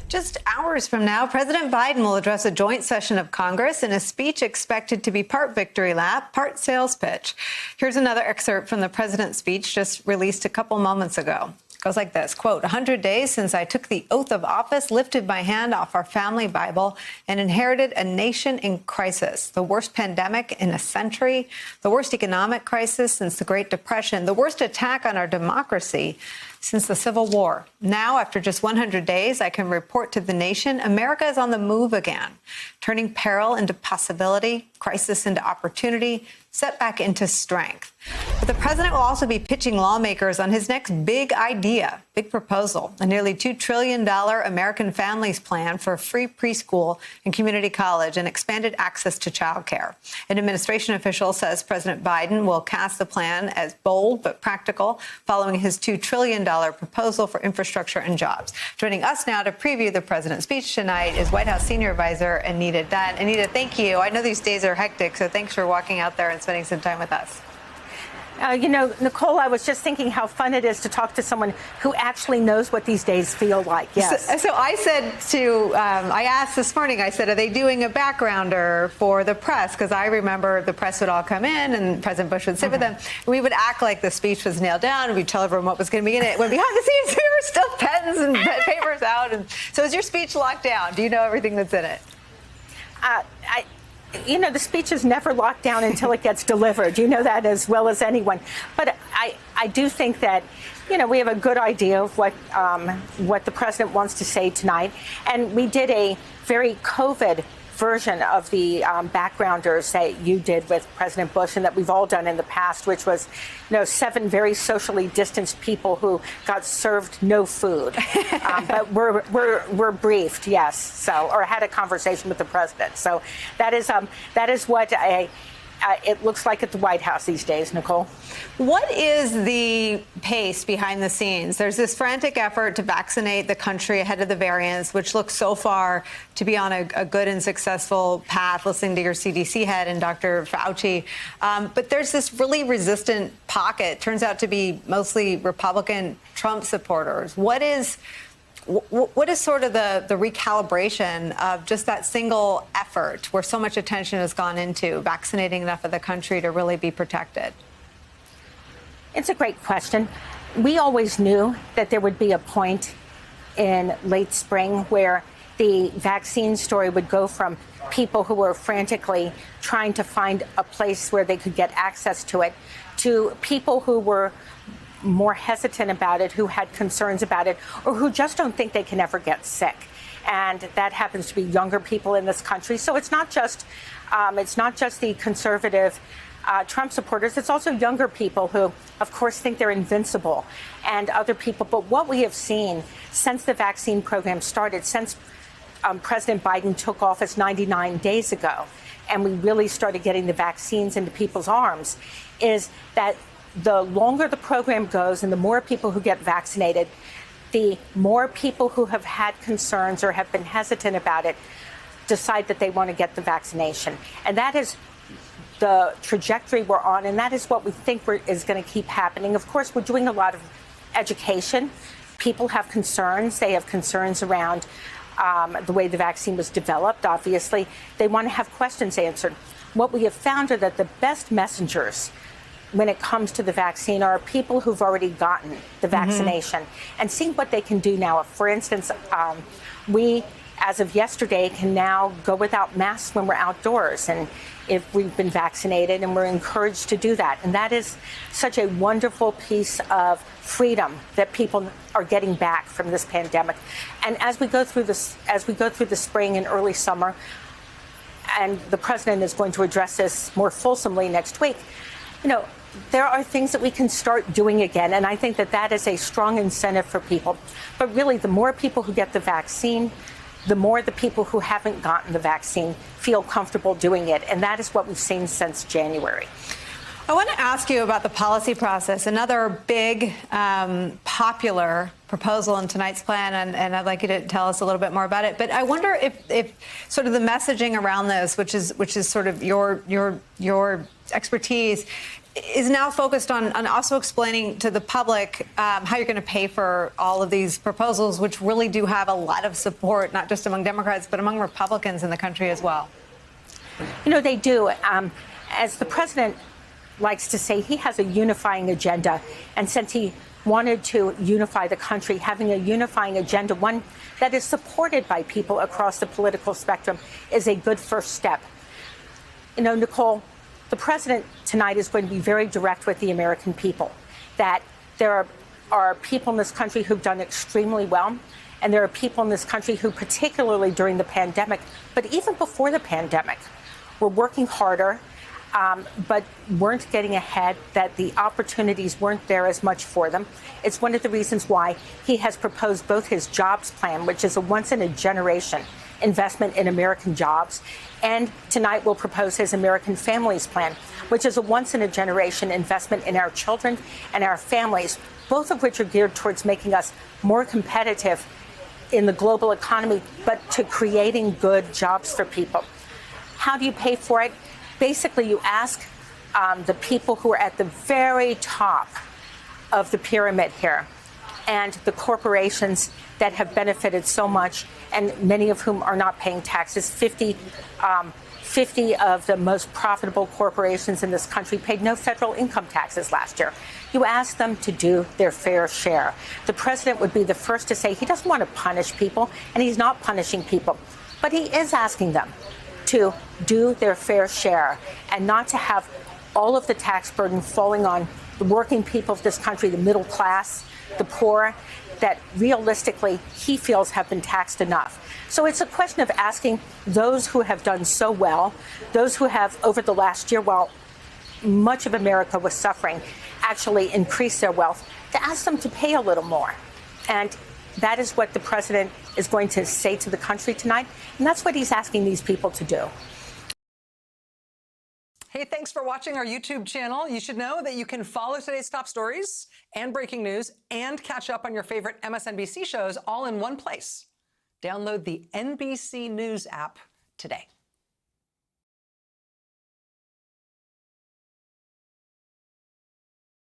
Just hours from now, President Biden will address a joint session of Congress in a speech expected to be part victory lap, part sales pitch. Here's another excerpt from the president's speech just released a couple moments ago. It goes like this, quote, 100 days since I took the oath of office, lifted my hand off our family Bible, and inherited a nation in crisis, the worst pandemic in a century, the worst economic crisis since the Great Depression, the worst attack on our democracy since the Civil War. Now, after just 100 days, I can report to the nation, America is on the move again, turning peril into possibility, crisis into opportunity, setback into strength. But the president will also be pitching lawmakers on his next big idea, big proposal, a nearly $2 trillion American Families Plan for free preschool and community college and expanded access to childcare. An administration official says President Biden will cast the plan as bold but practical, following his $2 trillion proposal for infrastructure and jobs. Joining us now to preview the president's speech tonight is White House senior advisor Anita Dunn. Anita, thank you. I know these days are hectic, so thanks for walking out there and spending some time with us. Nicole, I was just thinking how fun it is to talk to someone who actually knows what these days feel like. Yes. So I said I asked this morning, I said, are they doing a backgrounder for the press? Because I remember the press would all come in and President Bush would sit with them. And we would act like the speech was nailed down. We'd tell everyone what was going to be in it. When behind the scenes, there were still pens and papers out. And so is your speech locked down? Do you know everything that's in it? The speech is never locked down until it gets delivered. You know that as well as anyone. But I do think that, we have a good idea of what the president wants to say tonight. And we did a very COVID version of the backgrounders that you did with President Bush and that we've all done in the past, which was, 7 very socially distanced people who got served no food. But we're briefed, yes, or had a conversation with the president. So that is what it looks like at the White House these days, Nicole. What is the pace behind the scenes? There's this frantic effort to vaccinate the country ahead of the variants, which looks so far to be on a good and successful path, listening to your CDC head and Dr. Fauci. But there's this really resistant pocket, turns out to be mostly Republican Trump supporters. What is sort of the recalibration of just that single effort where so much attention has gone into vaccinating enough of the country to really be protected? It's a great question. We always knew that there would be a point in late spring where the vaccine story would go from people who were frantically trying to find a place where they could get access to it to people who were more hesitant about it, who had concerns about it, or who just don't think they can ever get sick. And that happens to be younger people in this country. So it's not just the conservative Trump supporters. It's also younger people who, of course, think they're invincible, and other people. But what we have seen since the vaccine program started, since President Biden took office 99 days ago, and we really started getting the vaccines into people's arms, is that the longer the program goes and the more people who get vaccinated, the more people who have had concerns or have been hesitant about it decide that they want to get the vaccination. And that is the trajectory we're on, and that is what we think is going to keep happening. Of course, we're doing a lot of education. People have concerns. They have concerns around the way the vaccine was developed, obviously. They want to have questions answered. What we have found are that the best messengers when it comes to the vaccine are people who've already gotten the vaccination and seeing what they can do now. For instance, we, as of yesterday, can now go without masks when we're outdoors, and if we've been vaccinated, and we're encouraged to do that. And that is such a wonderful piece of freedom that people are getting back from this pandemic. And as we go through the spring and early summer, and the president is going to address this more fulsomely next week, there are things that we can start doing again. And I think that is a strong incentive for people. But really, the more people who get the vaccine, the more the people who haven't gotten the vaccine feel comfortable doing it. And that is what we've seen since January. I want to ask you about the policy process, another big popular proposal in tonight's plan, and I'd like you to tell us a little bit more about it. But I wonder if sort of the messaging around this, which is sort of your expertise, is now focused on also explaining to the public how you're going to pay for all of these proposals, which really do have a lot of support, not just among Democrats, but among Republicans in the country as well. You know, they do. As the president likes to say, he has a unifying agenda. And since he wanted to unify the country, having a unifying agenda, one that is supported by people across the political spectrum, is a good first step. You know, Nicole, the president tonight is going to be very direct with the American people, that there are people in this country who've done extremely well, and there are people in this country who, particularly during the pandemic, but even before the pandemic, were working harder, but weren't getting ahead, that the opportunities weren't there as much for them. It's one of the reasons why he has proposed both his jobs plan, which is a once-in-a-generation investment in American jobs, and tonight we'll propose his American Families Plan, which is a once-in-a-generation investment in our children and our families, both of which are geared towards making us more competitive in the global economy, but to creating good jobs for people. How do you pay for it? Basically, you ask the people who are at the very top of the pyramid here, and the corporations that have benefited so much, and many of whom are not paying taxes. 50 of the most profitable corporations in this country paid no federal income taxes last year. You ask them to do their fair share. The president would be the first to say he doesn't want to punish people, and he's not punishing people, but he is asking them to do their fair share and not to have all of the tax burden falling on the working people of this country, the middle class, the poor, that realistically he feels have been taxed enough. So it's a question of asking those who have done so well, those who have over the last year, while much of America was suffering, actually increased their wealth, to ask them to pay a little more. And that is what the president is going to say to the country tonight. And that's what he's asking these people to do. Hey, thanks for watching our YouTube channel. You should know that you can follow today's top stories and breaking news and catch up on your favorite MSNBC shows all in one place. Download the NBC News app today.